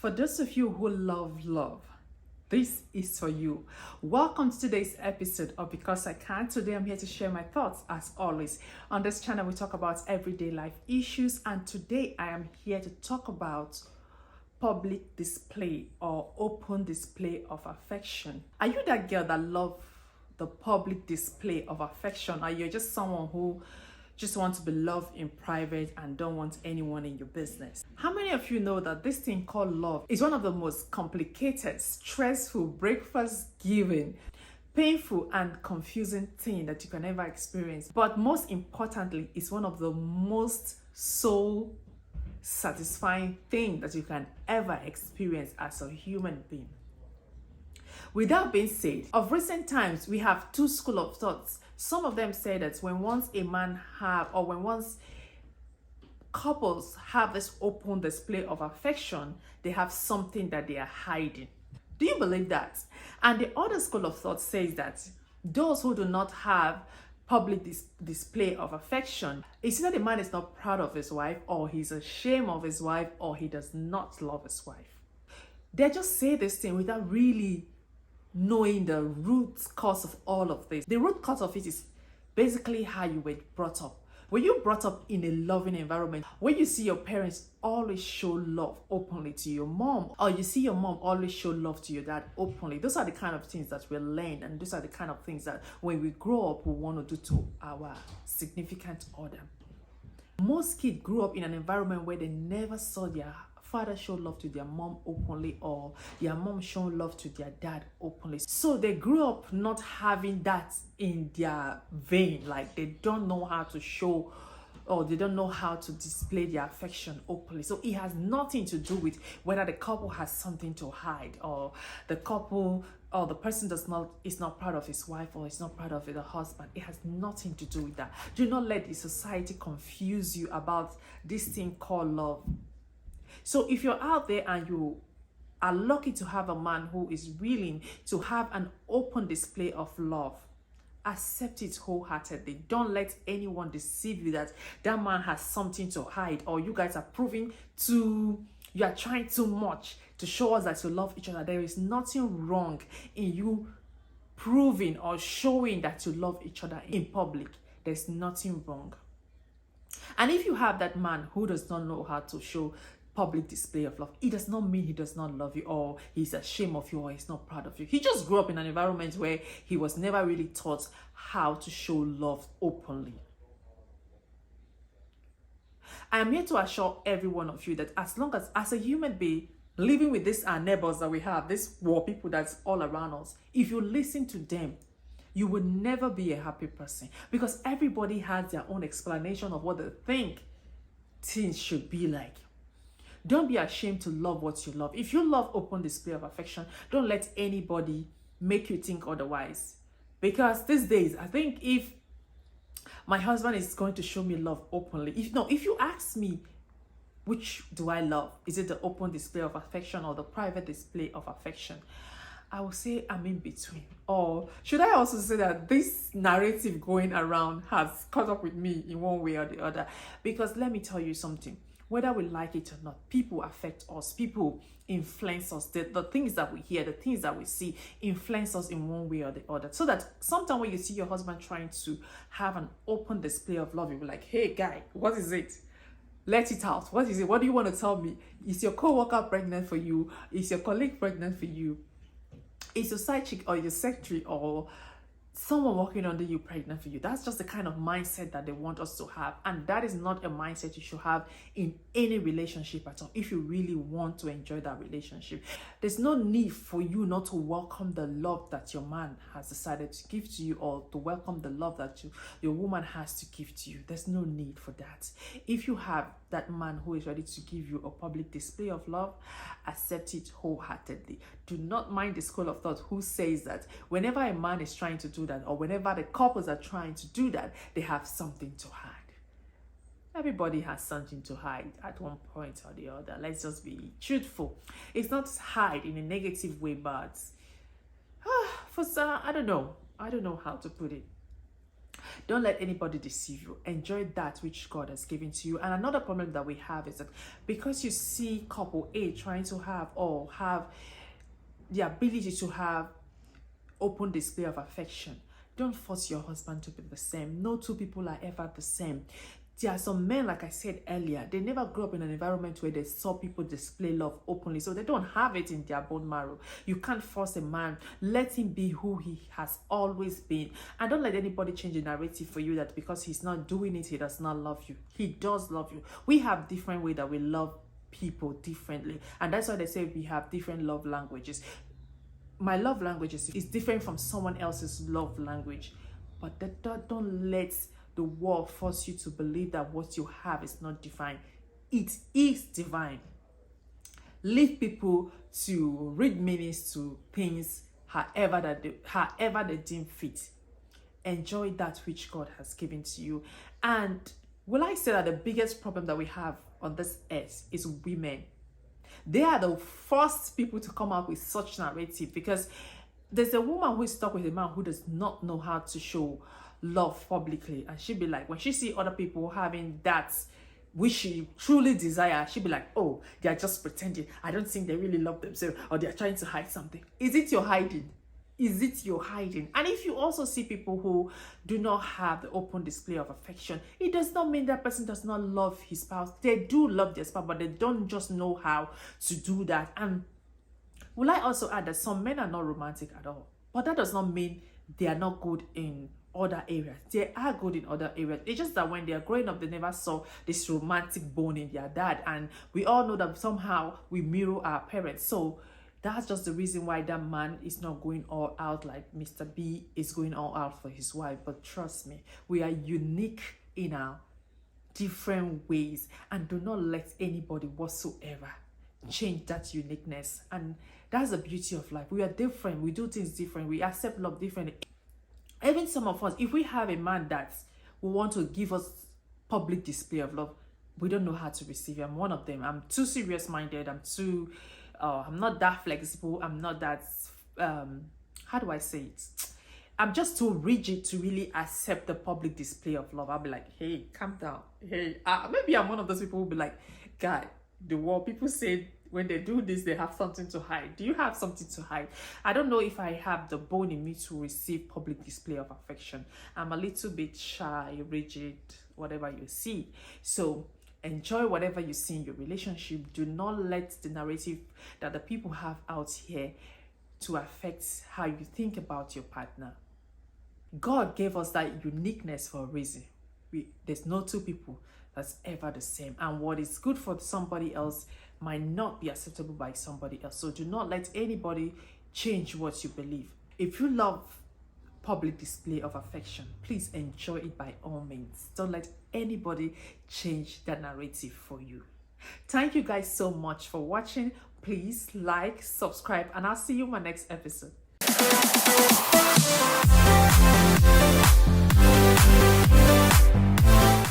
For those of you who love love, this is for you. Welcome to today's episode of Because I Can. Today I'm here to share my thoughts as always. On this channel we talk about everyday life issues, and today I am here to talk about public display or open display of affection. Are you that girl that love the public display of affection, or you're just someone who just want to be loved in private and don't want anyone in your business? How many of you know that this thing called love is one of the most complicated, stressful, breakfast giving, painful and confusing thing that you can ever experience, but most importantly, it's one of the most soul satisfying thing that you can ever experience as a human being. With that being said, of recent times, we have two schools of thoughts. Some of them say that when once couples have this open display of affection, they have something that they are hiding. Do you believe that? And the other school of thought says that those who do not have public display of affection, it's either the man is not proud of his wife, or he's ashamed of his wife, or he does not love his wife. They just say this thing without really knowing the root cause of all of this. The root cause of it is basically how you were brought up. When you brought up in a loving environment, when you see your parents always show love openly to your mom, or you see your mom always show love to your dad openly, those are the kind of things that we learn, and those are the kind of things that when we grow up we want to do to our significant other. Most kids grew up in an environment where they never saw their father show love to their mom openly, or their mom show love to their dad openly. So they grew up not having that in their vein. Like they don't know how to show, or they don't know how to display their affection openly. So it has nothing to do with whether the couple has something to hide, or the couple or the person is not proud of his wife, or is not proud of the husband. It has nothing to do with that. Do not let the society confuse you about this thing called love. So if you're out there and you are lucky to have a man who is willing to have an open display of love, accept it wholeheartedly. Don't let anyone deceive you that that man has something to hide, or you guys are you are trying too much to show us that you love each other. There is nothing wrong in you proving or showing that you love each other in public. There's nothing wrong. And if you have that man who does not know how to show public display of love, it does not mean he does not love you, or he's ashamed of you, or he's not proud of you. He just grew up in an environment where he was never really taught how to show love openly. I am here to assure every one of you that as long as a human being living with these our neighbors that we have, these war people that's all around us, if you listen to them, you will never be a happy person, because everybody has their own explanation of what they think things should be like. Don't be ashamed to love what you love. If you love open display of affection, don't let anybody make you think otherwise. Because these days, I think if my husband is going to show me love openly, if you ask me, which do I love? Is it the open display of affection or the private display of affection? I will say I'm in between. Or should I also say that this narrative going around has caught up with me in one way or the other? Because let me tell you something. Whether we like it or not, people affect us. People influence us. The things that we hear, the things that we see influence us in one way or the other. So that sometimes when you see your husband trying to have an open display of love, you'll be like, hey guy, what is it? Let it out. What is it? What do you want to tell me? Is your co-worker pregnant for you? Is your colleague pregnant for you? Is your side chick or your secretary or someone working under you pregnant for you? That's just the kind of mindset that they want us to have, and that is not a mindset you should have in any relationship at all. If you really want to enjoy that relationship, there's no need for you not to welcome the love that your man has decided to give to you, or to welcome the love that your woman has to give to you. There's no need for that. If you have that man who is ready to give you a public display of love, accept it wholeheartedly. Do not mind the school of thought who says that whenever a man is trying to do that, or whenever the couples are trying to do that, they have something to hide. Everybody has something to hide at one point or the other. Let's just be truthful. It's not hide in a negative way, but I don't know how to put it. Don't let anybody deceive you. Enjoy that which God has given to you. And another problem that we have is that because you see couple A trying to have the ability to have open display of affection, don't force your husband to be the same. No two people are ever the same. There are some men, like I said earlier, they never grew up in an environment where they saw people display love openly, so they don't have it in their bone marrow. You can't force a man. Let him be who he has always been. And don't let anybody change the narrative for you that because he's not doing it, he does not love you. He does love you. We have different ways that we love people differently. And that's why they say we have different love languages. My love language is different from someone else's love language. But don't let the world force you to believe that what you have is not divine. It is divine. Leave people to read meanings to things however they deem fit. Enjoy that which God has given to you. And will I say that the biggest problem that we have on this earth is women? They are the first people to come up with such narrative, because there's a woman who is stuck with a man who does not know how to show love publicly, and she'd be like, when she see other people having that which she truly desire, she'd be like, oh, they are just pretending. I don't think they really love themselves, or they are trying to hide something. Is it your hiding? Is it your hiding? And if you also see people who do not have the open display of affection, it does not mean that person does not love his spouse. They do love their spouse, but they don't just know how to do that. And will I also add that some men are not romantic at all, but that does not mean they are not good in other areas. They are good in other areas. It's just that when they are growing up, they never saw this romantic bone in their dad. And we all know that somehow we mirror our parents. So that's just the reason why that man is not going all out like Mr. B is going all out for his wife. But trust me, we are unique in our different ways, and do not let anybody whatsoever change that uniqueness. And that's the beauty of life. We are different. We do things different. We accept love differently. Even some of us, if we have a man that will want to give us public display of love, we don't know how to receive it. I'm one of them. I'm too serious-minded. I'm not that flexible. I'm not that, how do I say it? I'm just too rigid to really accept the public display of love. I'll be like, hey, calm down. Hey, maybe I'm one of those people who will be like, guy, the world, people say when they do this, they have something to hide. Do you have something to hide? I don't know if I have the bone in me to receive public display of affection. I'm a little bit shy, rigid, whatever you see. So enjoy whatever you see in your relationship. Do not let the narrative that the people have out here to affect how you think about your partner. God gave us that uniqueness for a reason. There's no two people that's ever the same. And what is good for somebody else might not be acceptable by somebody else. So do not let anybody change what you believe. If you love public display of affection, please enjoy it by all means. Don't let anybody change that narrative for you. Thank you guys so much for watching. Please like, subscribe, and I'll see you in my next episode.